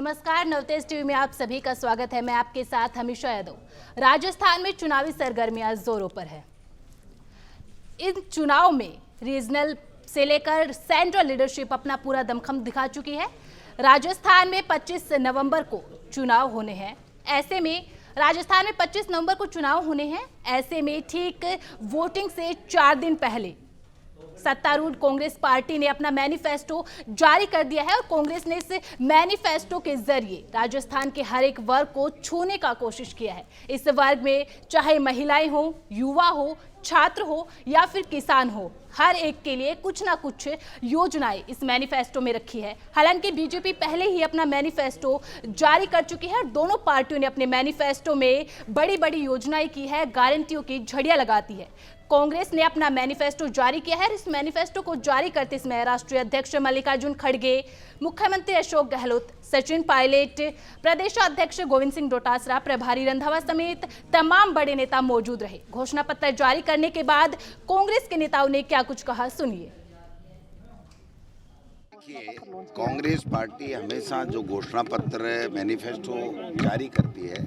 नमस्कार, नवतेज टीवी में आप सभी का स्वागत है। मैं आपके साथ हमेशा यादव। राजस्थान में चुनावी सरगर्मियां जोरों पर है। इन चुनाव में रीजनल से लेकर सेंट्रल लीडरशिप अपना पूरा दमखम दिखा चुकी है। राजस्थान में 25 नवंबर को चुनाव होने हैं। ऐसे में राजस्थान में 25 नवंबर को चुनाव होने हैं। ऐसे में ठीक वोटिंग से 4 दिन पहले सत्तारूढ़ कांग्रेस पार्टी ने अपना मैनिफेस्टो जारी कर दिया है और कांग्रेस ने इस मैनिफेस्टो के जरिए राजस्थान के हर एक वर्ग को छूने का कोशिश किया है। इस वर्ग में चाहे महिलाएं हो, युवा हो, छात्र हो या फिर किसान हो, हर एक के लिए कुछ ना कुछ योजनाएं इस मैनिफेस्टो में रखी है। हालांकि बीजेपी पहले ही अपना मैनिफेस्टो जारी कर चुकी है और दोनों पार्टियों ने अपने मैनिफेस्टो में बड़ी बड़ी योजनाएं की है, गारंटियों की झड़ियां लगाती है। कांग्रेस ने अपना मैनिफेस्टो जारी किया है। इस मैनिफेस्टो को जारी करते समय राष्ट्रीय अध्यक्ष मल्लिकार्जुन खड़गे, मुख्यमंत्री अशोक गहलोत, सचिन पायलट, प्रदेशाध्यक्ष गोविंद सिंह डोटासरा, प्रभारी रंधावा समेत तमाम बड़े नेता मौजूद रहे। घोषणा पत्र जारी करने के बाद कांग्रेस के नेताओं ने क्या कुछ कहा, सुनिए। कांग्रेस पार्टी हमेशा जो घोषणा पत्र मैनिफेस्टो जारी करती है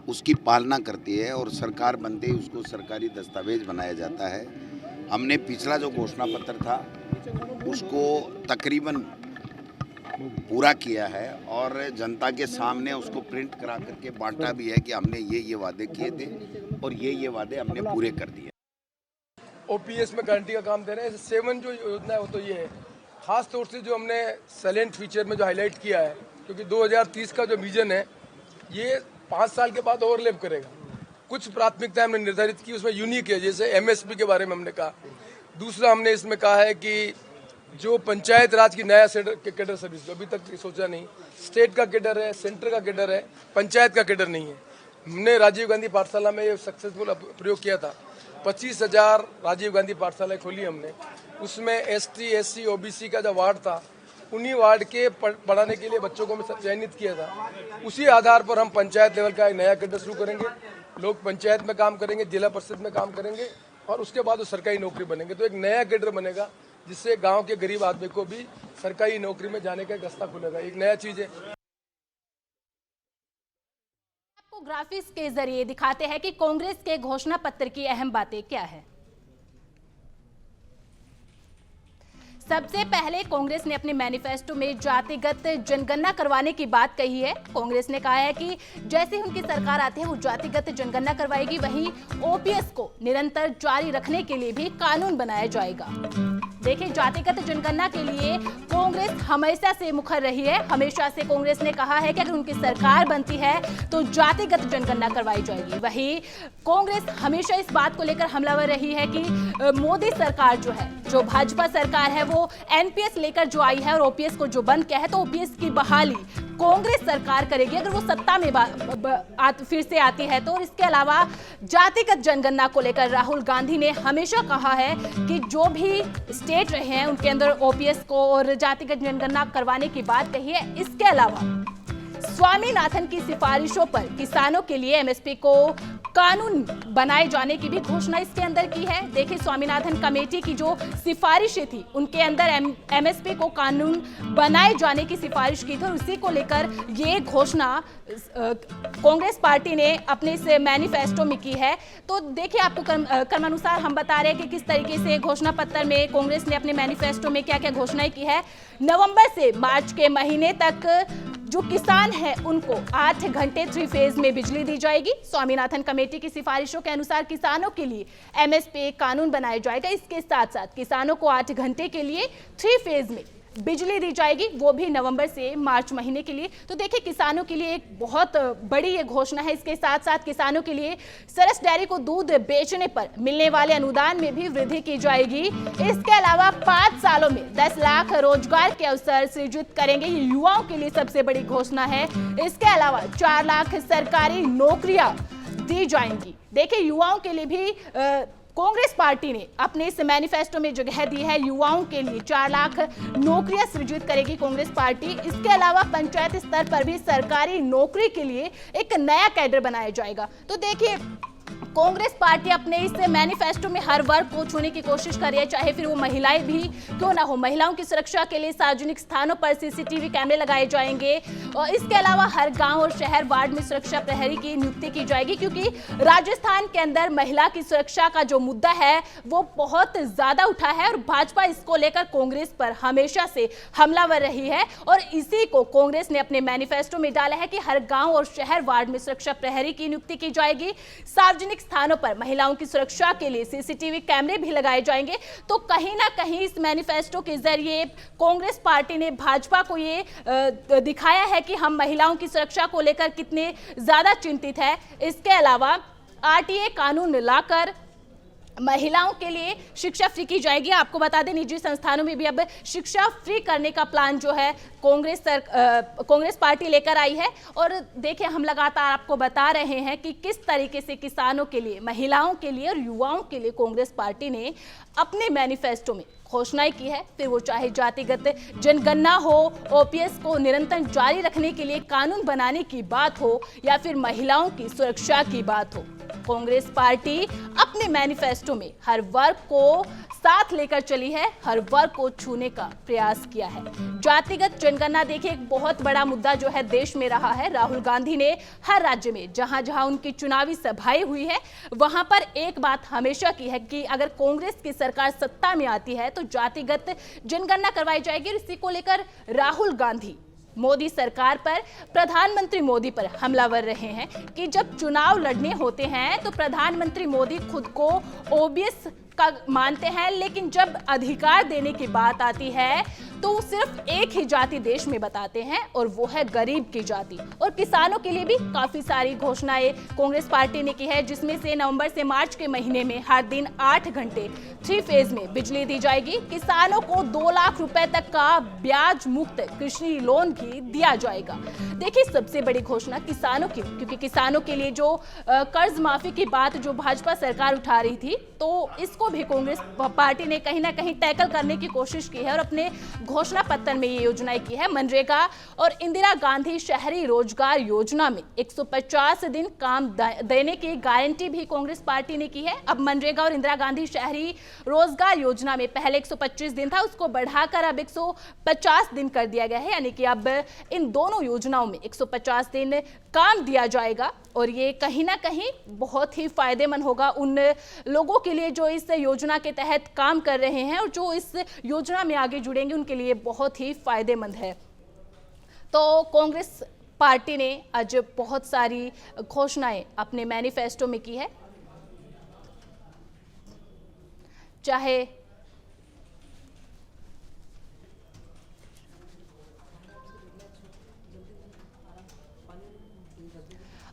उसकी पालना करती है और सरकार बनते ही उसको सरकारी दस्तावेज बनाया जाता है। हमने पिछला जो घोषणा पत्र था उसको तकरीबन पूरा किया है और जनता के सामने उसको प्रिंट करा करके बांटा भी है कि हमने ये वादे किए थे और ये वादे हमने पूरे कर दिए। ओपीएस में गारंटी का काम दे रहे हैं। 7 जो योजना है वो तो ये है, खास तौर से जो हमने साइलेंट फीचर में जो हाईलाइट किया है, क्योंकि 2030 का जो विजन है ये 5 साल के बाद ओवरलैप करेगा। कुछ प्राथमिकता हमने निर्धारित की, उसमें यूनिक है, जैसे एमएसपी के बारे में हमने कहा। दूसरा हमने इसमें कहा है कि जो पंचायत राज की नया कैडर सर्विस, अभी तक सोचा नहीं, स्टेट का कैडर है, सेंटर का कैडर है, पंचायत का कैडर नहीं है। हमने राजीव गांधी पाठशाला में ये सक्सेसफुल प्रयोग किया था। 25,000 राजीव गांधी पाठशाला खोली हमने। उसमें एसटी, एससी, ओबीसी का जो वार्ड था, उन्हीं वार्ड के पढ़ाने के लिए बच्चों को हमने चयनित किया था। उसी आधार पर हम पंचायत लेवल का एक नया कैडर शुरू करेंगे। लोग पंचायत में काम करेंगे, जिला परिषद में काम करेंगे और उसके बाद वो सरकारी नौकरी बनेंगे। तो एक नया कैडर बनेगा जिससे गांव के गरीब आदमी को भी सरकारी नौकरी में जाने का रास्ता खुलेगा। एक नया चीज है। आपको ग्राफिक्स के जरिए दिखाते हैं कि कांग्रेस के घोषणा पत्र की अहम बातें क्या है। सबसे पहले कांग्रेस ने अपने मैनिफेस्टो में जातिगत जनगणना करवाने की बात कही है। कांग्रेस ने कहा है कि जैसे उनकी सरकार आती है वो जातिगत जनगणना करवाएगी, वहीं ओपीएस को निरंतर जारी रखने के लिए भी कानून बनाया जाएगा। देखिए, जातिगत जनगणना के लिए कांग्रेस हमेशा से मुखर रही है। हमेशा से कांग्रेस ने कहा है कि अगर उनकी सरकार बनती है तो जातिगत जनगणना करवाई जाएगी। वहीं कांग्रेस हमेशा इस बात को लेकर हमलावर रही है कि मोदी सरकार जो भाजपा सरकार है वो एनपीएस लेकर जो आई है और ओपीएस को जो बंद किया है, तो ओपीएस की बहाली कांग्रेस सरकार करेगी अगर वो सत्ता में फिर से आती है। तो और इसके अलावा जातिगत जनगणना को लेकर राहुल गांधी ने हमेशा कहा है कि जो भी स्टेट रहे हैं उनके अंदर ओपीएस को और जातिगत जनगणना करवाने की बात कही है। इसके अलावा स्वामीनाथन की सिफारिशों पर किसानों के लिए एमएसपी को कानून बनाए जाने की भी घोषणा इसके अंदर की है। देखिए, स्वामीनाथन कमेटी की जो सिफारिशें थी उनके अंदर एमएसपी को कानून बनाए जाने की सिफारिश की थी और उसी को लेकर ये घोषणा कांग्रेस पार्टी ने अपने इस मैनिफेस्टो में की है। तो देखिए, आपको क्रमानुसार हम बता रहे हैं कि किस तरीके से घोषणा पत्र में कांग्रेस ने अपने मैनिफेस्टो में क्या क्या घोषणाएं की है। नवंबर से मार्च के महीने तक जो किसान है उनको 8 घंटे 3 फेज में बिजली दी जाएगी। स्वामीनाथन कमेटी की सिफारिशों के अनुसार किसानों के लिए एमएसपी कानून बनाया जाएगा। इसके साथ साथ किसानों को 8 घंटे के लिए 3 फेज में बिजली दी जाएगी, वो भी नवंबर से मार्च महीने के लिए। तो देखिए, किसानों के लिए एक बहुत बड़ी ये घोषणा है। इसके साथ साथ किसानों के लिए सरस डेयरी को दूध बेचने पर मिलने वाले अनुदान में भी वृद्धि की जाएगी। इसके अलावा 5 सालों में 10 लाख रोजगार के अवसर सृजित करेंगे। ये युवाओं के लिए सबसे बड़ी घोषणा है। इसके अलावा 4 लाख सरकारी नौकरियां दी जाएंगी। देखिए, युवाओं के लिए भी कांग्रेस पार्टी ने अपने इस मैनिफेस्टो में जगह दी है। युवाओं के लिए 4 लाख नौकरियां सृजित करेगी कांग्रेस पार्टी। इसके अलावा पंचायत स्तर पर भी सरकारी नौकरी के लिए एक नया कैडर बनाया जाएगा। तो देखिए, कांग्रेस पार्टी अपने इस मैनिफेस्टो में हर वर्ग को छूने की कोशिश कर रही है, चाहे फिर वो महिलाएं भी क्यों ना हो। महिलाओं की सुरक्षा के लिए सार्वजनिक स्थानों पर सीसीटीवी कैमरे लगाए जाएंगे और इसके अलावा हर गांव और शहर वार्ड में सुरक्षा प्रहरी की नियुक्ति की जाएगी, क्योंकि राजस्थान के अंदर महिला की सुरक्षा का जो मुद्दा है वो बहुत ज्यादा उठा है और भाजपा इसको लेकर कांग्रेस पर हमेशा से हमलावर रही है। और इसी को कांग्रेस ने अपने मैनिफेस्टो में डाला है कि हर गांव और शहर वार्ड में सुरक्षा प्रहरी की नियुक्ति की जाएगी, सार्वजनिक स्थानों पर महिलाओं की सुरक्षा के लिए सीसीटीवी कैमरे भी लगाए जाएंगे। तो कहीं ना कहीं इस मैनिफेस्टो के जरिए कांग्रेस पार्टी ने भाजपा को ये दिखाया है कि हम महिलाओं की सुरक्षा को लेकर कितने ज्यादा चिंतित है। इसके अलावा आरटीए कानून लाकर महिलाओं के लिए शिक्षा फ्री की जाएगी। आपको बता दें, निजी संस्थानों में भी अब शिक्षा फ्री करने का प्लान जो है कांग्रेस पार्टी लेकर आई है। और देखिए, हम लगातार आपको बता रहे हैं कि किस तरीके से किसानों के लिए, महिलाओं के लिए और युवाओं के लिए कांग्रेस पार्टी ने अपने मैनिफेस्टो में घोषणाएं की है। फिर वो चाहे जातिगत जनगणना हो, ओपीएस को निरंतर जारी रखने के लिए कानून बनाने की बात हो या फिर महिलाओं की सुरक्षा की बात हो, कांग्रेस पार्टी अपने मैनिफेस्टो में हर वर्ग को साथ लेकर चली है, हर वर्ग को छूने का प्रयास किया है। जातिगत जनगणना देखिए एक बहुत बड़ा मुद्दा जो है देश में रहा है। राहुल गांधी ने हर राज्य में जहां जहां उनकी चुनावी सभाएं हुई है वहां पर एक बात हमेशा की है कि अगर कांग्रेस की सरकार सत्ता में आती है तो जातिगत जनगणना करवाई जाएगी। और इसी को लेकर राहुल गांधी मोदी सरकार पर, प्रधानमंत्री मोदी पर हमलावर रहे हैं कि जब चुनाव लड़ने होते हैं तो प्रधानमंत्री मोदी खुद को ओबीएस का मानते हैं, लेकिन जब अधिकार देने की बात आती है तो सिर्फ एक ही जाति देश में बताते हैं और वो है गरीब की जाति। और किसानों के लिए भी काफी सारी घोषणाएं कांग्रेस पार्टी ने की है, जिसमें से नवंबर से मार्च के महीने में हर दिन 8 घंटे 3 फेज में बिजली दी जाएगी। किसानों को 2 लाख रुपए तक का ब्याज मुक्त कृषि लोन भी दिया जाएगा। देखिए, सबसे बड़ी घोषणा किसानों की, क्योंकि किसानों के लिए जो कर्ज माफी की बात जो भाजपा सरकार उठा रही थी, तो इसको भी कांग्रेस पार्टी ने कहीं ना कहीं टैकल करने की कोशिश की है और अपने घोषणा पत्र में ये योजनाएं की है। मनरेगा और इंदिरा गांधी शहरी रोजगार योजना में 150 दिन काम देने की गारंटी भी कांग्रेस पार्टी ने की है। अब मनरेगा और इंदिरा गांधी शहरी रोजगार योजना में पहले 125 दिन था, उसको बढ़ाकर अब 150 दिन कर दिया गया है, यानी कि अब इन दोनों योजनाओं में 150 दिन काम दिया जाएगा। और ये कहीं ना कहीं बहुत ही फायदेमंद होगा उन लोगों के लिए जो इस योजना के तहत काम कर रहे हैं और जो इस योजना में आगे जुड़ेंगे, उनके लिए बहुत ही फायदेमंद है। तो कांग्रेस पार्टी ने आज बहुत सारी घोषणाएं अपने मैनिफेस्टो में की है, चाहे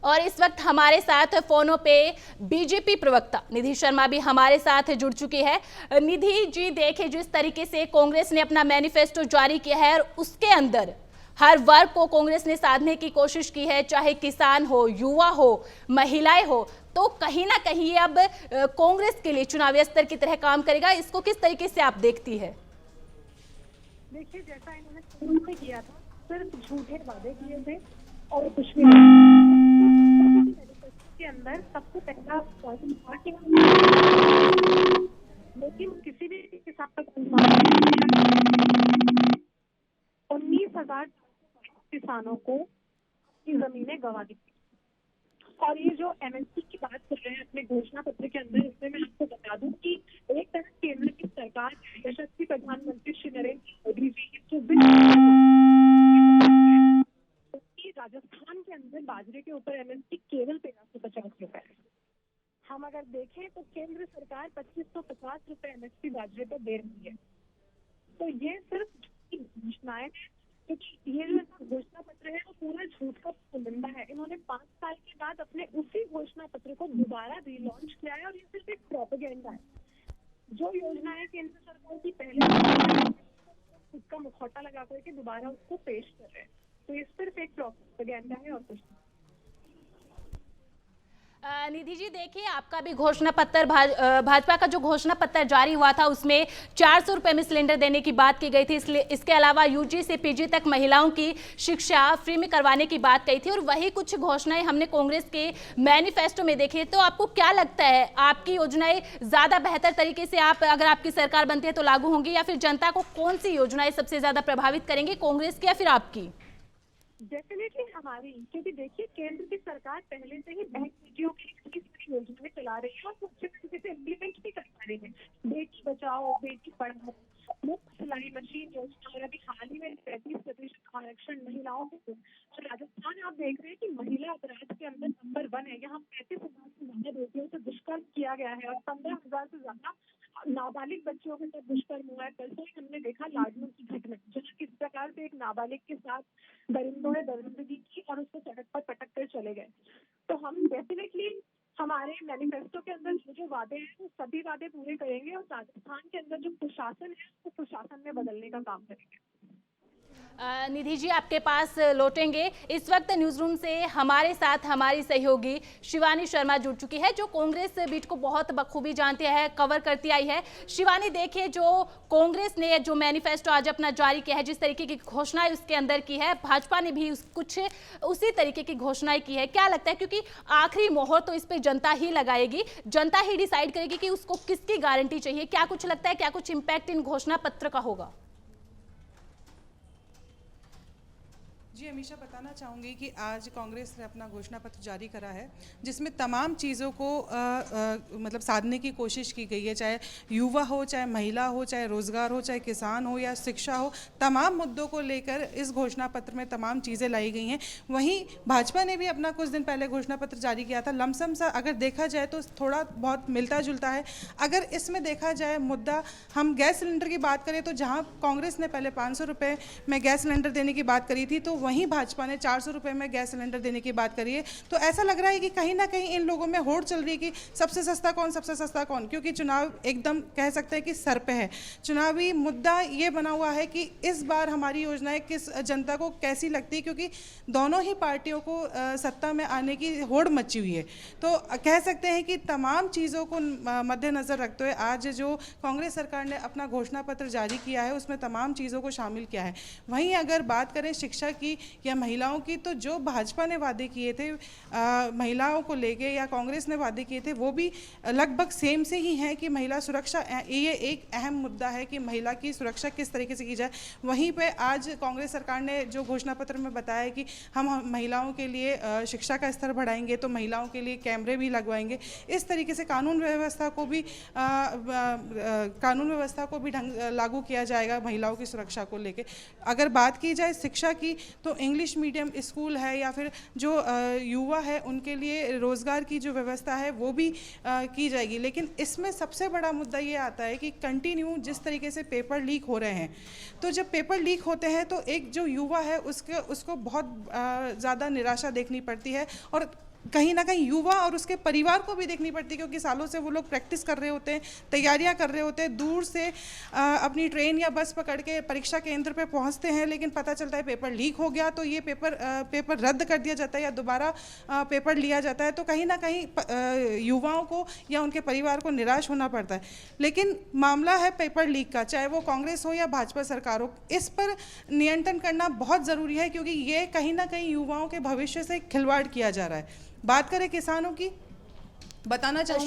और इस वक्त हमारे साथ फोनों पे बीजेपी प्रवक्ता निधि शर्मा भी हमारे साथ जुड़ चुकी है। निधि जी, देखें जिस तरीके से कांग्रेस ने अपना मैनिफेस्टो जारी किया है और उसके अंदर हर वर्ग को कांग्रेस ने साधने की कोशिश की है, चाहे किसान हो, युवा हो, महिलाएं हो, तो कहीं ना कहीं ये अब कांग्रेस के लिए चुनावी स्तर की तरह काम करेगा। इसको किस तरीके से आप देखती है? देखिए, जैसा इन्होंने शुरू में किया था, सिर्फ झूठे वादे किए थे और कुछ भी के अंदर सबसे पहला पॉइंट था कि लेकिन किसी भी किसान का 19,000 किसानों को जमीनें गंवा दी। और ये जो एमएसपी की बात कर रहे हैं अपने घोषणा पत्र के अंदर, इसमें मैं आपको बता दूं कि एक तरफ केंद्र की सरकार, यशस्वी प्रधानमंत्री श्री नरेंद्र मोदी जी राजस्थान के अंदर बाजरे के ऊपर एमएसपी केवल 1350 रुपए है। हम अगर देखें तो केंद्र सरकार 2550 रुपए एमएसपी बाजरे पर दे रही है। तो ये सिर्फ घोषणाएं हैं, क्योंकि ये जो घोषणा पत्र है वो पूरा झूठ का पुलिंदा है। इन्होंने 5 साल के बाद अपने उसी घोषणा पत्र को दोबारा रीलॉन्च किया है और ये सिर्फ एक प्रोपेगेंडा है। जो योजनाएं केंद्र सरकार की पहले खुद का मुखौटा लगा करके दोबारा उसको पेश कर रहे हैं, तो ये सिर्फ एक प्रोपेगेंडा है और कुछ नहीं। निधि जी, देखिए आपका भी घोषणा पत्र भाजपा का जो घोषणा पत्र जारी हुआ था उसमें 400 रुपए में सिलेंडर देने की बात की गई थी। इसलिए इसके अलावा यूजी से पीजी तक महिलाओं की शिक्षा फ्री में करवाने की बात कही थी और वही कुछ घोषणाएं हमने कांग्रेस के मैनिफेस्टो में देखी। तो आपको क्या लगता है, आपकी योजनाएं ज्यादा बेहतर तरीके से आप अगर आपकी सरकार बनती है तो लागू होंगी, या फिर जनता को कौन सी योजनाएं सबसे ज्यादा प्रभावित करेंगी, कांग्रेस की या फिर आपकी? डेफिनेटली हमारी, क्योंकि देखिए केंद्र की सरकार पहले से ही बहन बेटियों की इतनी योजनाएं चला रही है और वो अच्छे तरीके से इम्प्लीमेंट भी कर पा रही है। बेटी बचाओ बेटी पढ़ाओ, मुफ्त सिलाई मशीन योजना, और अभी हाल ही में 35% आरक्षण महिलाओं को। और राजस्थान आप देख रहे हैं कि महिला अपराध के अंदर नंबर 1 है। यहाँ 35,000 से ज्यादा बेटियों से दुष्कर्म किया गया है और 15,000 से ज्यादा नाबालिग बच्चों के साथ दुष्कर्म हुआ है। परसों ही हमने देखा लाडनू की घटना, जहाँ किस प्रकार से एक नाबालिग के साथ दरिंदों ने दरिंदगी की और उसको सड़क पर पटक कर चले गए। तो हम डेफिनेटली हमारे मैनिफेस्टो के अंदर जो वादे हैं वो सभी वादे पूरे करेंगे और राजस्थान के अंदर जो कुशासन है वो कुशासन में बदलने का काम करेंगे। निधि जी, आपके पास लौटेंगे। इस वक्त न्यूज रूम से हमारे साथ हमारी सहयोगी शिवानी शर्मा जुड़ चुकी है, जो कांग्रेस बीट को बहुत बखूबी जानती है, कवर करती आई है। शिवानी, देखिए जो कांग्रेस ने जो मैनिफेस्टो आज अपना जारी किया है, जिस तरीके की घोषणाएं उसके अंदर की है, भाजपा ने भी कुछ उसी तरीके की घोषणाएं की है। क्या लगता है, क्योंकि आखिरी मोहर तो इस पे जनता ही लगाएगी, जनता ही डिसाइड करेगी कि उसको किसकी गारंटी चाहिए, क्या कुछ लगता है, क्या कुछ इम्पैक्ट इन घोषणा पत्र का होगा? जी, हमेशा बताना चाहूँगी कि आज कांग्रेस ने अपना घोषणा पत्र जारी करा है, जिसमें तमाम चीज़ों को मतलब साधने की कोशिश की गई है। चाहे युवा हो, चाहे महिला हो, चाहे रोज़गार हो, चाहे किसान हो या शिक्षा हो, तमाम मुद्दों को लेकर इस घोषणा पत्र में तमाम चीज़ें लाई गई हैं। वहीं भाजपा ने भी अपना कुछ दिन पहले घोषणा पत्र जारी किया था। लमसम सा अगर देखा जाए तो थोड़ा बहुत मिलता जुलता है। अगर इसमें देखा जाए मुद्दा, हम गैस सिलेंडर की बात करें तो जहाँ कांग्रेस ने पहले 500 रुपये में गैस सिलेंडर देने की बात करी थी, तो वहीं भाजपा ने 400 रुपये में गैस सिलेंडर देने की बात करी है। तो ऐसा लग रहा है कि कहीं ना कहीं इन लोगों में होड़ चल रही है कि सबसे सस्ता कौन, सबसे सस्ता कौन, क्योंकि चुनाव एकदम कह सकते हैं कि सर पे है। चुनावी मुद्दा ये बना हुआ है कि इस बार हमारी योजनाएं किस जनता को कैसी लगती है, क्योंकि दोनों ही पार्टियों को सत्ता में आने की होड़ मची हुई है। तो कह सकते हैं कि तमाम चीज़ों को मद्देनज़र रखते हुए आज जो कांग्रेस सरकार ने अपना घोषणा पत्र जारी किया है उसमें तमाम चीज़ों को शामिल किया है। वहीं अगर बात करें शिक्षा की या महिलाओं की, तो जो भाजपा ने वादे किए थे महिलाओं को लेके या कांग्रेस ने वादे किए थे, वो भी लगभग सेम से ही हैं कि महिला सुरक्षा, ये एक अहम मुद्दा है कि महिला की सुरक्षा किस तरीके से की जाए। वहीं पे आज कांग्रेस सरकार ने जो घोषणा पत्र में बताया कि हम महिलाओं के लिए शिक्षा का स्तर बढ़ाएंगे, तो महिलाओं के लिए कैमरे भी लगवाएंगे। इस तरीके से कानून व्यवस्था को भी लागू किया जाएगा महिलाओं की सुरक्षा को लेके। अगर बात की जाए शिक्षा की, तो इंग्लिश मीडियम स्कूल है या फिर जो युवा है उनके लिए रोज़गार की जो व्यवस्था है वो भी की जाएगी। लेकिन इसमें सबसे बड़ा मुद्दा ये आता है कि कंटिन्यू जिस तरीके से पेपर लीक हो रहे हैं, तो जब पेपर लीक होते हैं तो एक जो युवा है उसको बहुत ज़्यादा निराशा देखनी पड़ती है, और कहीं ना कहीं युवा और उसके परिवार को भी देखनी पड़ती है, क्योंकि सालों से वो लोग प्रैक्टिस कर रहे होते हैं, तैयारियां कर रहे होते हैं, दूर से अपनी ट्रेन या बस पकड़ के परीक्षा केंद्र पे पहुंचते हैं, लेकिन पता चलता है पेपर लीक हो गया, तो ये पेपर रद्द कर दिया जाता है या दोबारा पेपर लिया जाता है। तो कहीं ना कहीं युवाओं को या उनके परिवार को निराश होना पड़ता है। लेकिन मामला है पेपर लीक का, चाहे वो कांग्रेस हो या भाजपा सरकार हो, इस पर नियंत्रण करना बहुत ज़रूरी है, क्योंकि ये कहीं ना कहीं युवाओं के भविष्य से खिलवाड़ किया जा रहा है। बात करें किसानों की, बताना चाहूँगी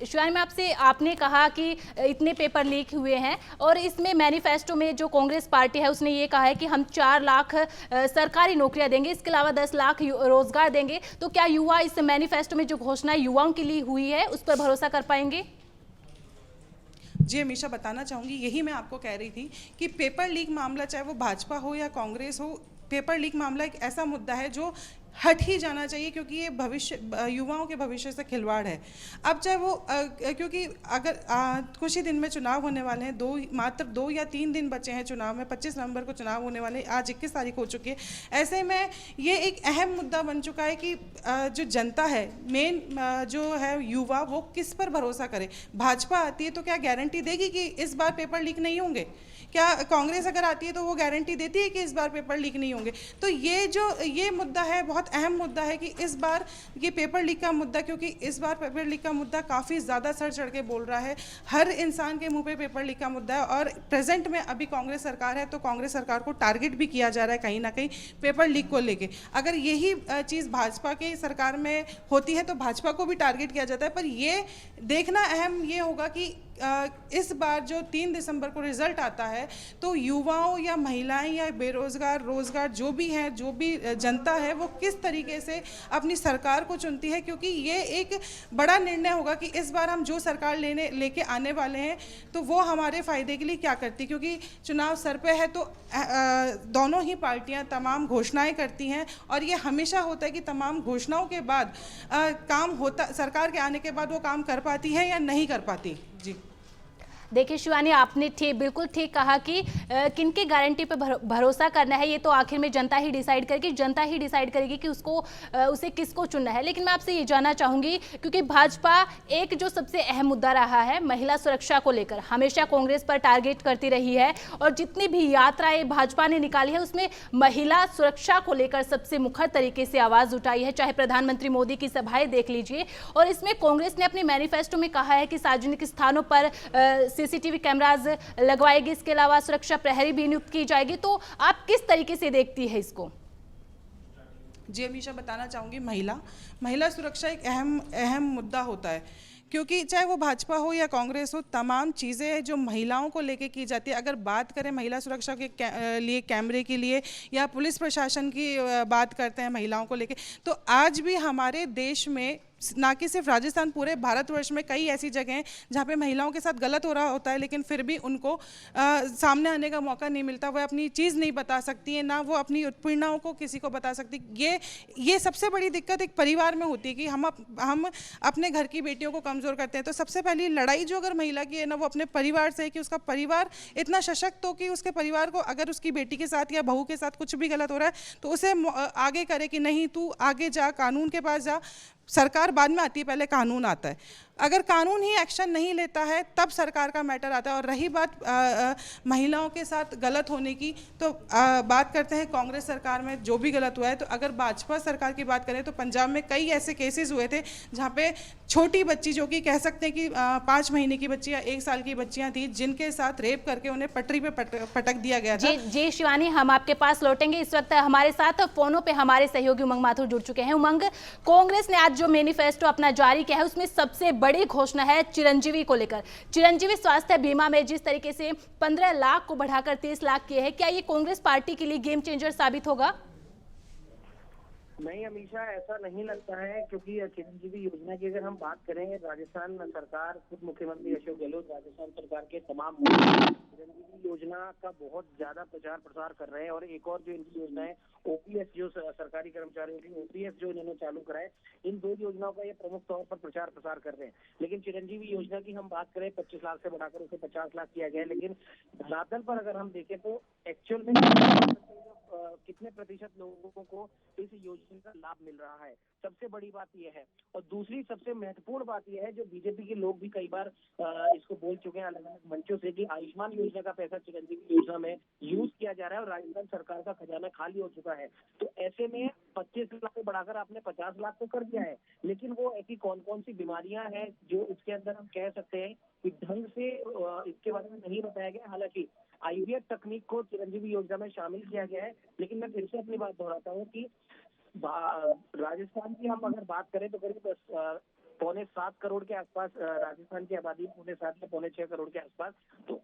शिवानी मैं आपसे, आपने कहा कि इतने पेपर लीक हुए हैं और इसमें मैनिफेस्टो में जो कांग्रेस पार्टी है उसने ये कहा है कि हम 4 लाख सरकारी नौकरियां देंगे, इसके अलावा 10 लाख रोजगार देंगे। तो क्या युवा इस मैनिफेस्टो में जो घोषणा युवाओं के लिए हुई है उस पर भरोसा कर पाएंगे? जी, हमेशा बताना चाहूँगी, यही मैं आपको कह रही थी कि पेपर लीक मामला, चाहे वो भाजपा हो या कांग्रेस हो, पेपर लीक मामला एक ऐसा मुद्दा है जो हट ही जाना चाहिए, क्योंकि ये भविष्य, युवाओं के भविष्य से खिलवाड़ है। अब चाहे वो क्योंकि अगर कुछ ही दिन में चुनाव होने वाले हैं, मात्र 2 या 3 दिन बचे हैं चुनाव में, 25 नवंबर को चुनाव होने वाले हैं, आज 21 तारीख हो चुकी है। ऐसे में ये एक अहम मुद्दा बन चुका है कि जो जनता है, मेन जो है युवा, वो किस पर भरोसा करे। भाजपा आती है तो क्या गारंटी देगी कि इस बार पेपर लीक नहीं होंगे? क्या कांग्रेस अगर आती है तो वो गारंटी देती है कि इस बार पेपर लीक नहीं होंगे? तो ये मुद्दा है बहुत बहुत अहम मुद्दा है कि इस बार ये पेपर लीक का मुद्दा, क्योंकि इस बार पेपर लीक का मुद्दा काफ़ी ज़्यादा सर चढ़ के बोल रहा है, हर इंसान के मुंह पे पेपर लीक का मुद्दा है। और प्रेजेंट में अभी कांग्रेस सरकार है तो कांग्रेस सरकार को टारगेट भी किया जा रहा है कहीं ना कहीं पेपर लीक को लेके। अगर यही चीज़ भाजपा की सरकार में होती है तो भाजपा को भी टारगेट किया जाता है। पर ये देखना अहम ये होगा कि इस बार जो 3 दिसंबर को रिजल्ट आता है तो युवाओं या महिलाएं या बेरोजगार रोजगार जो भी हैं, जो भी जनता है, वो किस तरीके से अपनी सरकार को चुनती है, क्योंकि ये एक बड़ा निर्णय होगा कि इस बार हम जो सरकार लेके आने वाले हैं तो वो हमारे फायदे के लिए क्या करती है। क्योंकि चुनाव सर पे है तो दोनों ही पार्टियां तमाम घोषणाएं करती हैं और ये हमेशा होता है कि तमाम घोषणाओं के बाद काम होता, सरकार के आने के बाद वो काम कर पाती है या नहीं कर पाती। जी देखिए शिवानी, आपने बिल्कुल ठीक कहा कि किनकी गारंटी पे भरोसा करना है ये तो आखिर में जनता ही डिसाइड करेगी, जनता ही डिसाइड करेगी कि उसे किसको चुनना है। लेकिन मैं आपसे ये जानना चाहूँगी, क्योंकि भाजपा एक जो सबसे अहम मुद्दा रहा है महिला सुरक्षा को लेकर हमेशा कांग्रेस पर टारगेट करती रही है और जितनी भी यात्राएं भाजपा ने निकाली है उसमें महिला सुरक्षा को लेकर सबसे मुखर तरीके से आवाज़ उठाई है। चाहे प्रधानमंत्री मोदी की सभाएं देख लीजिए, और इसमें कांग्रेस ने अपने मैनिफेस्टो में कहा है कि सार्वजनिक स्थानों पर सीसीटीवी कैमराज लगवाएगी, इसके अलावा सुरक्षा प्रहरी भी नियुक्त की जाएगी। तो आप किस तरीके से देखती है इसको? जी हमेशा बताना चाहूँगी, महिला सुरक्षा एक अहम मुद्दा होता है, क्योंकि चाहे वो भाजपा हो या कांग्रेस हो, तमाम चीज़ें जो महिलाओं को लेके की जाती है। अगर बात करें महिला सुरक्षा के लिए कैमरे के लिए या पुलिस प्रशासन की बात करते हैं महिलाओं को लेके, तो आज भी हमारे देश में ना कि सिर्फ राजस्थान, पूरे भारतवर्ष में कई ऐसी जगह हैं जहाँ पे महिलाओं के साथ गलत हो रहा होता है, लेकिन फिर भी उनको सामने आने का मौका नहीं मिलता। वह अपनी चीज़ नहीं बता सकती है, ना वो अपनी उत्पीड़नाओं को किसी को बता सकती। ये सबसे बड़ी दिक्कत एक परिवार में होती है कि हम अपने घर की बेटियों को कमज़ोर करते हैं। तो सबसे पहली लड़ाई जो अगर महिला की है ना, वो अपने परिवार से है कि उसका परिवार इतना सशक्त हो कि उसके परिवार को अगर उसकी बेटी के साथ या बहू के साथ कुछ भी गलत हो रहा है तो उसे आगे करे कि नहीं तू आगे जा, कानून के पास जा। सरकार बाद में आती है, पहले कानून आता है। अगर कानून ही एक्शन नहीं लेता है तब सरकार का मैटर आता है। और रही बात महिलाओं के साथ गलत होने की, तो बात करते हैं कांग्रेस सरकार में जो भी गलत हुआ है। तो अगर भाजपा सरकार की बात करें तो पंजाब में कई ऐसे केसेस हुए थे जहाँ पे छोटी बच्ची, जो कि कह सकते हैं कि 5 महीने की बच्ची या 1 साल की बच्चियाँ थी, जिनके साथ रेप करके उन्हें पटरी पे पटक दिया गया था। जी शिवानी, हम आपके पास लौटेंगे। इस वक्त हमारे साथ फोनों पे हमारे सहयोगी उमंग माथुर जुड़ चुके हैं। उमंग, कांग्रेस ने आज जो मैनिफेस्टो अपना जारी किया है उसमें सबसे बड़ी घोषणा है चिरंजीवी को लेकर। चिरंजीवी स्वास्थ्य बीमा में जिस तरीके से 15 लाख को बढ़ाकर 30 लाख किए हैं, क्या ये कांग्रेस पार्टी के लिए गेम चेंजर साबित होगा? नहीं हमेशा ऐसा नहीं लगता है, क्योंकि चिरंजीवी योजना की अगर हम बात करें, राजस्थान सरकार, खुद मुख्यमंत्री अशोक गहलोत राजस्थान सरकार के तमाम चिरंजीवी योजना का बहुत ज्यादा प्रचार प्रसार कर रहे हैं। और एक और जो इनकी योजना है ओपीएस, जो सरकारी कर्मचारियों की ओपीएस जो इन्होंने चालू कराए, इन 2 योजनाओं का ये प्रमुख तौर पर प्रचार प्रसार कर रहे हैं। लेकिन चिरंजीवी योजना की हम बात करें, 25 लाख से बढ़ाकर उसे 50 लाख किया गया है। लेकिन धरातल पर अगर हम देखें तो एक्चुअल में कितने प्रतिशत लोगों को इस योजना का लाभ मिल रहा है, सबसे बड़ी बात यह है। और दूसरी सबसे महत्वपूर्ण बात यह है, जो बीजेपी के लोग भी कई बार इसको बोल चुके हैं अलग अलग मंचों से, कि आयुष्मान योजना का पैसा चिरंजीवी योजना में यूज किया जा रहा है और राजस्थान सरकार का खजाना खाली हो चुका है। तो ऐसे में 25 लाख को बढ़ाकर आपने 50 लाख को कर दिया है, लेकिन वो ऐसी कौन कौन सी बीमारियां हैं जो इसके अंदर हम कह सकते हैं कि ढंग से इसके बारे में नहीं बताया गया। हालांकि आईवीएफ तकनीक को चिरंजीवी योजना में शामिल किया गया है, लेकिन मैं फिर से अपनी बात दोहराता हूँ कि राजस्थान की हम अगर बात करें तो करीब 6.25 करोड़ के आसपास राजस्थान की आबादी, 6.25 या 6.25 करोड़ के आसपास। तो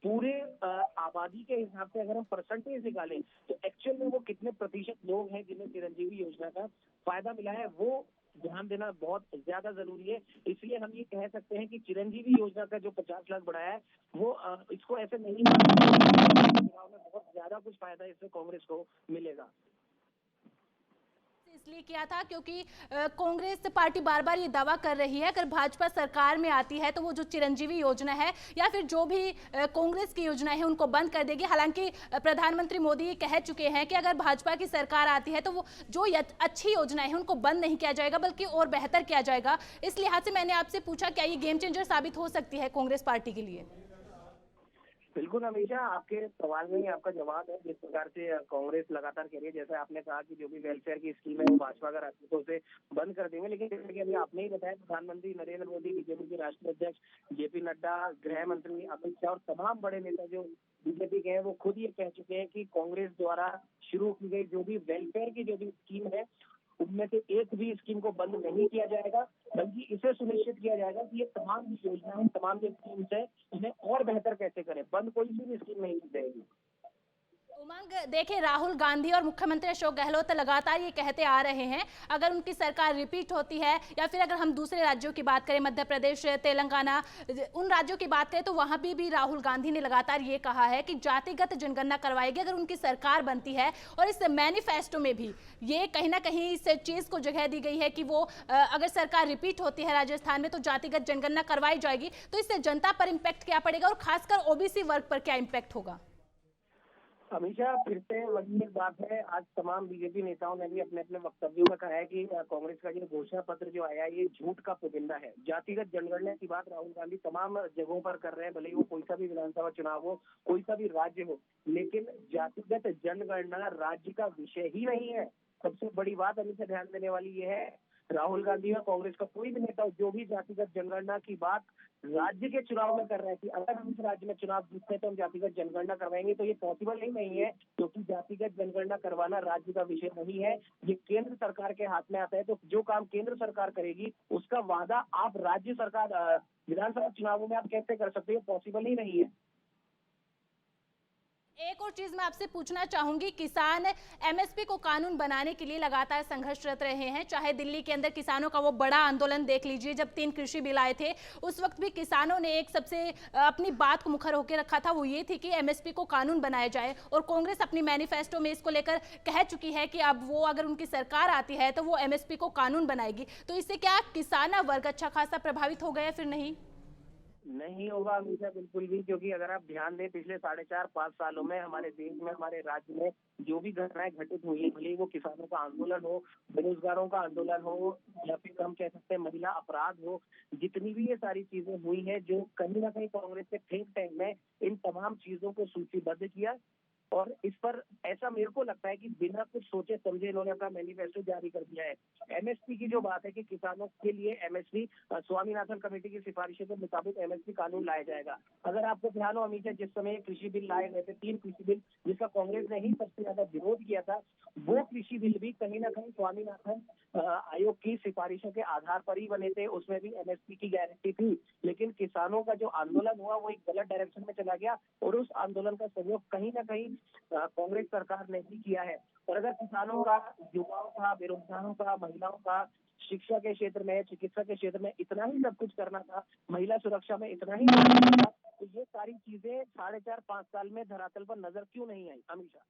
पूरे आबादी के हिसाब से अगर हम परसेंटेज निकालें तो एक्चुअल में वो कितने प्रतिशत लोग हैं जिन्हें चिरंजीवी योजना का फायदा मिला है, वो ध्यान देना बहुत ज्यादा जरूरी है। इसलिए हम ये कह सकते हैं कि चिरंजीवी योजना का जो 50 लाख बढ़ाया है, वो इसको ऐसे नहीं बहुत ज्यादा कुछ फायदा इससे कांग्रेस को मिलेगा। इसलिए किया था क्योंकि कांग्रेस पार्टी बार बार ये दावा कर रही है अगर भाजपा सरकार में आती है तो वो जो चिरंजीवी योजना है या फिर जो भी कांग्रेस की योजना है उनको बंद कर देगी। हालांकि प्रधानमंत्री मोदी कह चुके हैं कि अगर भाजपा की सरकार आती है तो वो जो अच्छी योजनाएं हैं उनको बंद नहीं किया जाएगा बल्कि और बेहतर किया जाएगा। इस लिहाज से मैंने आपसे पूछा क्या ये गेम चेंजर साबित हो सकती है कांग्रेस पार्टी के लिए? बिल्कुल हमेशा आपके सवाल में ही आपका जवाब है। जिस प्रकार से कांग्रेस लगातार कह रही है, जैसे आपने कहा कि जो भी वेलफेयर की स्कीम है वो भाजपा अगर आती है तो उसे बंद कर देंगे, लेकिन जैसे कि अभी आपने ही बताया, प्रधानमंत्री नरेंद्र मोदी, बीजेपी के राष्ट्रीय अध्यक्ष जेपी नड्डा, गृह मंत्री अमित शाह और तमाम बड़े नेता जो बीजेपी के हैं वो खुद ये कह चुके हैं कि कांग्रेस द्वारा शुरू की गई जो भी वेलफेयर की जो भी स्कीम है उनमें से एक भी स्कीम को बंद नहीं किया जाएगा, बल्कि इसे सुनिश्चित किया जाएगा कि ये तमाम योजनाएं, तमाम जो स्कीम्स है इन्हें और बेहतर कैसे करें। बंद कोई सी भी स्कीम नहीं की जाएगी। उमंग, देखिए राहुल गांधी और मुख्यमंत्री अशोक गहलोत लगातार ये कहते आ रहे हैं, अगर उनकी सरकार रिपीट होती है या फिर अगर हम दूसरे राज्यों की बात करें, मध्य प्रदेश, तेलंगाना, उन राज्यों की बात करें, तो वहां भी राहुल गांधी ने लगातार ये कहा है कि जातिगत जनगणना करवाएगी अगर उनकी सरकार बनती है। और इस मैनिफेस्टो में भी ये कहीं ना कहीं इस चीज को जगह दी गई है कि वो अगर सरकार रिपीट होती है राजस्थान में तो जातिगत जनगणना करवाई जाएगी। तो इससे जनता पर इम्पैक्ट क्या पड़ेगा और खासकर ओबीसी वर्ग पर क्या इम्पैक्ट होगा? हमेशा फिर से वही एक बात है, आज तमाम बीजेपी नेताओं ने भी अपने अपने वक्तव्यों में कहा है कि कांग्रेस का ये घोषणा पत्र जो आया ये झूठ का पुलिंदा है। जातिगत जनगणना की बात राहुल गांधी तमाम जगहों पर कर रहे हैं, भले ही वो कोई सा भी विधानसभा चुनाव हो, कोई सा भी राज्य हो, लेकिन जातिगत जनगणना राज्य का विषय ही नहीं है। सबसे बड़ी बात अभी से ध्यान देने वाली ये है, राहुल गांधी या कांग्रेस का कोई भी नेता जो भी जातिगत जनगणना की बात राज्य के चुनाव में कर रहे हैं कि अगर हम इस राज्य में चुनाव जीतते हैं तो हम जातिगत जनगणना करवाएंगे, तो ये पॉसिबल ही नहीं है, क्योंकि जातिगत जनगणना करवाना राज्य का विषय नहीं है, ये केंद्र सरकार के हाथ में आता है। तो जो काम केंद्र सरकार करेगी उसका वादा आप राज्य सरकार विधानसभा चुनावों में आप कैसे कर सकते हो? पॉसिबल ही नहीं है। एक और चीज मैं आपसे पूछना चाहूंगी, किसान एमएसपी को कानून बनाने के लिए लगातार संघर्षरत रहे हैं। चाहे दिल्ली के अंदर किसानों का वो बड़ा आंदोलन देख लीजिए, जब 3 कृषि बिल आए थे उस वक्त भी किसानों ने एक सबसे अपनी बात को मुखर होकर रखा था, वो ये थी कि एमएसपी को कानून बनाया जाए। और कांग्रेस अपनी मैनिफेस्टो में इसको लेकर कह चुकी है कि अब वो अगर उनकी सरकार आती है तो वो एमएसपी को कानून बनाएगी। तो इससे क्या किसान वर्ग अच्छा खासा प्रभावित हो गया फिर? नहीं होगा हमेशा, बिल्कुल भी, क्योंकि अगर आप ध्यान दें पिछले 4.5-5 सालों में हमारे देश में, हमारे राज्य में जो भी घटनाएं घटित हुई है, भले वो किसानों का आंदोलन हो, बेरोजगारों का आंदोलन हो, या फिर हम कह सकते हैं महिला अपराध हो, जितनी भी ये सारी चीजें हुई है जो कहीं ना कहीं कांग्रेस के थिंक टैंक में इन तमाम चीजों को सूचीबद्ध किया। और इस पर ऐसा मेरे को लगता है कि बिना कुछ सोचे समझे इन्होंने अपना मैनिफेस्टो जारी कर दिया है। एमएसपी की जो बात है कि किसानों के लिए एमएसपी, स्वामीनाथन कमेटी की सिफारिशों के मुताबिक एमएसपी कानून लाया जाएगा। अगर आपको ध्यान हो हमेशा, जिस समय कृषि बिल लाए गए थे, 3 कृषि बिल जिसका कांग्रेस ने ही सबसे ज्यादा विरोध किया था, वो कृषि बिल भी कहीं ना कहीं स्वामीनाथन आयोग की सिफारिशों के आधार पर ही बने थे। उसमें भी एमएसपी की गारंटी थी, लेकिन किसानों का जो आंदोलन हुआ वो एक गलत डायरेक्शन में चला गया और उस आंदोलन का सहयोग कहीं ना कहीं कांग्रेस सरकार ने भी किया है। और अगर किसानों का, युवाओं का, बेरोजगारों का, महिलाओं का शिक्षा के क्षेत्र में, चिकित्सा के क्षेत्र में इतना ही सब कुछ करना था, महिला सुरक्षा में इतना ही करना था, तो ये सारी चीजें 4.5-5 साल में धरातल पर नजर क्यों नहीं आई? हमेशा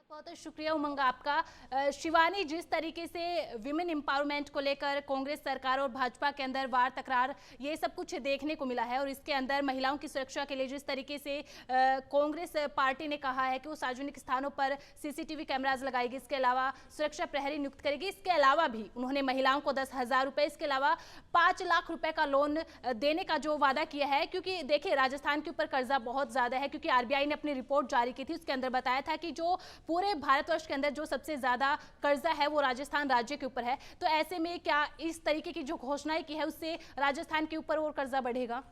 बहुत शुक्रिया उमंग आपका। शिवानी, जिस तरीके से विमेन एम्पावरमेंट को लेकर कांग्रेस सरकार और भाजपा के अंदर वार तकरार ये सब कुछ देखने को मिला है, और इसके अंदर महिलाओं की सुरक्षा के लिए जिस तरीके से कांग्रेस पार्टी ने कहा है कि वो सार्वजनिक स्थानों पर सीसीटीवी कैमराज लगाएगी, इसके अलावा सुरक्षा प्रहरी नियुक्त करेगी, इसके अलावा भी उन्होंने महिलाओं को 10,000 रुपये, इसके अलावा 5 लाख रुपए का लोन देने का जो वादा किया है। क्योंकि देखिए राजस्थान के ऊपर कर्जा बहुत ज्यादा है, क्योंकि आरबीआई ने अपनी रिपोर्ट जारी की थी, उसके अंदर बताया था कि जो पूरे भारतवर्ष के अंदर जो सबसे ज्यादा कर्जा है वो राजस्थान राज्य के ऊपर है। तो ऐसे में क्या इस तरीके की जो घोषणाएं की है उससे राजस्थान के ऊपर और कर्जा बढ़ेगा?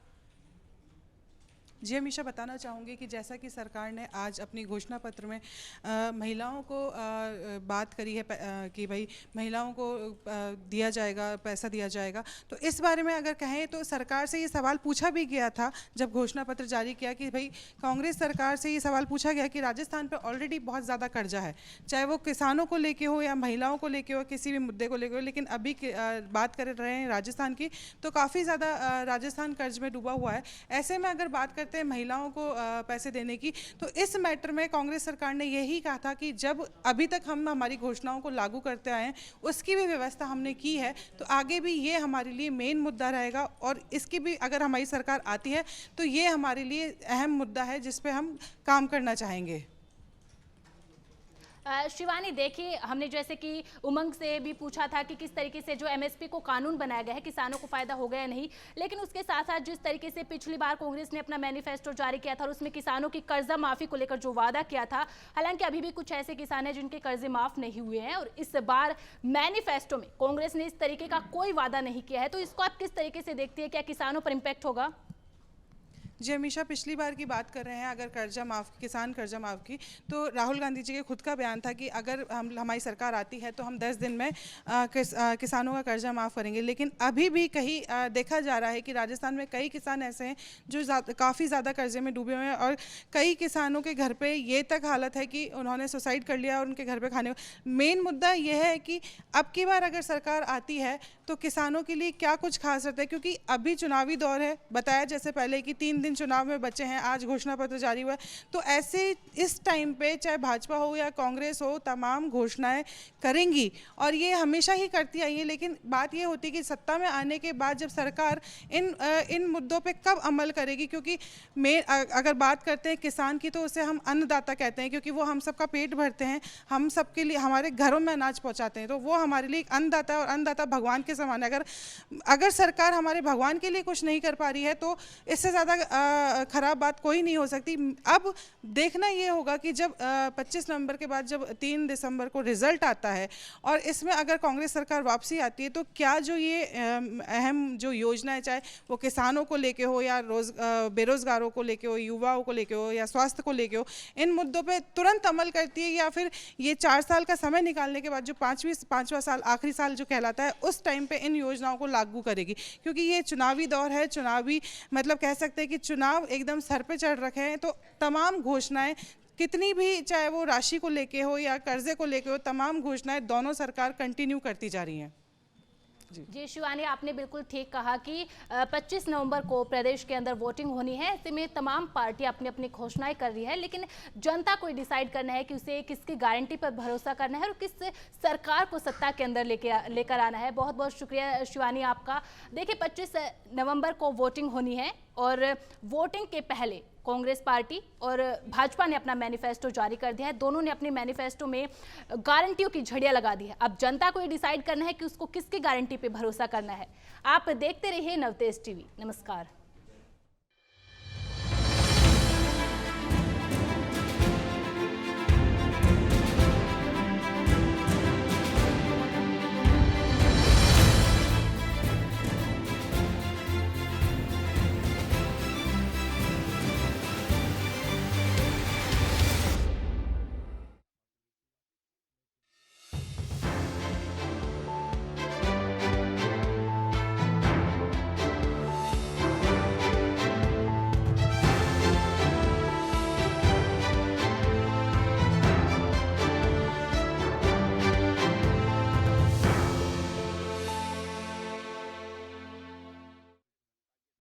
जी, हमेशा बताना चाहूँगी कि जैसा कि सरकार ने आज अपनी घोषणा पत्र में महिलाओं को बात करी है कि भाई महिलाओं को दिया जाएगा, पैसा दिया जाएगा, तो इस बारे में अगर कहें तो सरकार से ये सवाल पूछा भी गया था जब घोषणा पत्र जारी किया कि भाई कांग्रेस सरकार से ये सवाल पूछा गया कि राजस्थान पर ऑलरेडी बहुत ज़्यादा कर्जा है, चाहे वो किसानों को लेके हो या महिलाओं को लेके हो, किसी भी मुद्दे को लेके हो, लेकिन अभी बात कर रहे हैं राजस्थान की तो काफ़ी ज़्यादा राजस्थान कर्ज में डूबा हुआ है। ऐसे में अगर बात करते हैं महिलाओं को पैसे देने की, तो इस मैटर में कांग्रेस सरकार ने यही कहा था कि जब अभी तक हम हमारी घोषणाओं को लागू करते आए हैं उसकी भी व्यवस्था हमने की है, तो आगे भी ये हमारे लिए मेन मुद्दा रहेगा और इसकी भी अगर हमारी सरकार आती है तो ये हमारे लिए अहम मुद्दा है जिस पे हम काम करना चाहेंगे। शिवानी, देखिए हमने जैसे कि उमंग से भी पूछा था कि किस तरीके से जो एमएसपी को कानून बनाया गया है किसानों को फायदा हो गया या नहीं, लेकिन उसके साथ साथ जिस तरीके से पिछली बार कांग्रेस ने अपना मैनिफेस्टो जारी किया था और उसमें किसानों की कर्जा माफी को लेकर जो वादा किया था, हालांकि अभी भी कुछ ऐसे किसान हैं जिनके कर्जे माफ नहीं हुए हैं और इस बार मैनिफेस्टो में कांग्रेस ने इस तरीके का कोई वादा नहीं किया है, तो इसको आप किस तरीके से देखती है, क्या किसानों पर इम्पैक्ट होगा? जी हमेशा पिछली बार की बात कर रहे हैं, अगर किसान कर्जा माफ़ की, तो राहुल गांधी जी के खुद का बयान था कि अगर हमारी सरकार आती है तो हम 10 दिन में किसानों का कर्जा माफ़ करेंगे। लेकिन अभी भी कहीं देखा जा रहा है कि राजस्थान में कई किसान ऐसे हैं जो काफ़ी ज़्यादा कर्जे में डूबे हुए हैं और कई किसानों के घर पे ये तक हालत है कि उन्होंने सुसाइड कर लिया और उनके घर पे खाने। मेन मुद्दा यह है कि अब की बार अगर सरकार आती है तो किसानों के लिए क्या कुछ खास रहता है, क्योंकि अभी चुनावी दौर है, बताया जैसे पहले कि 3 दिन चुनाव में बचे हैं, आज घोषणा पत्र जारी हुआ है, तो ऐसे इस टाइम पे चाहे भाजपा हो या कांग्रेस हो तमाम घोषणाएं करेंगी और ये हमेशा ही करती आई है। लेकिन बात ये होती है कि सत्ता में आने के बाद जब सरकार इन मुद्दों पे कब अमल करेगी, क्योंकि अगर बात करते हैं किसान की तो उसे हम अन्नदाता कहते हैं, क्योंकि वो हम सबका पेट भरते हैं, हम सबके लिए हमारे घरों में अनाज पहुंचाते हैं, तो वो हमारे लिए एक अन्नदाता है और अन्नदाता भगवान के समान है। अगर सरकार हमारे भगवान के लिए कुछ नहीं कर पा रही है तो इससे ज़्यादा खराब बात कोई नहीं हो सकती। अब देखना ये होगा कि जब 25 नवंबर के बाद जब 3 दिसंबर को रिजल्ट आता है और इसमें अगर कांग्रेस सरकार वापसी आती है तो क्या जो ये अहम जो योजनाएं, चाहे वो किसानों को लेके हो या बेरोजगारों को लेके हो, युवाओं को लेके हो या स्वास्थ्य को लेके हो, इन मुद्दों पे तुरंत अमल करती है या फिर ये 4 साल का समय निकालने के बाद जो पाँचवा साल आखिरी साल जो कहलाता है उस टाइम पे इन योजनाओं को लागू करेगी। क्योंकि ये चुनावी दौर है, चुनावी मतलब कह सकते हैं कि चुनाव एकदम सर पे चढ़ रखे हैं, तो तमाम घोषणाएं कितनी भी, चाहे वो राशि को लेके हो या कर्जे को लेके हो, तमाम घोषणाएं दोनों सरकार कंटिन्यू करती जा रही हैं। जी शिवानी, आपने बिल्कुल ठीक कहा कि 25 नवंबर को प्रदेश के अंदर वोटिंग होनी है, ऐसे में तमाम पार्टियां अपनी अपनी घोषणाएं कर रही है, लेकिन जनता को डिसाइड करना है कि उसे किसकी गारंटी पर भरोसा करना है और किस सरकार को सत्ता के अंदर लेकर आना है। बहुत बहुत शुक्रिया शिवानी आपका। देखिए 25 नवंबर को वोटिंग होनी है और वोटिंग के पहले कांग्रेस पार्टी और भाजपा ने अपना मैनिफेस्टो जारी कर दिया है। दोनों ने अपने मैनिफेस्टो में गारंटियों की झड़ियां लगा दी है। अब जनता को ये डिसाइड करना है कि उसको किसकी गारंटी पे भरोसा करना है। आप देखते रहिए नवतेज टीवी। नमस्कार।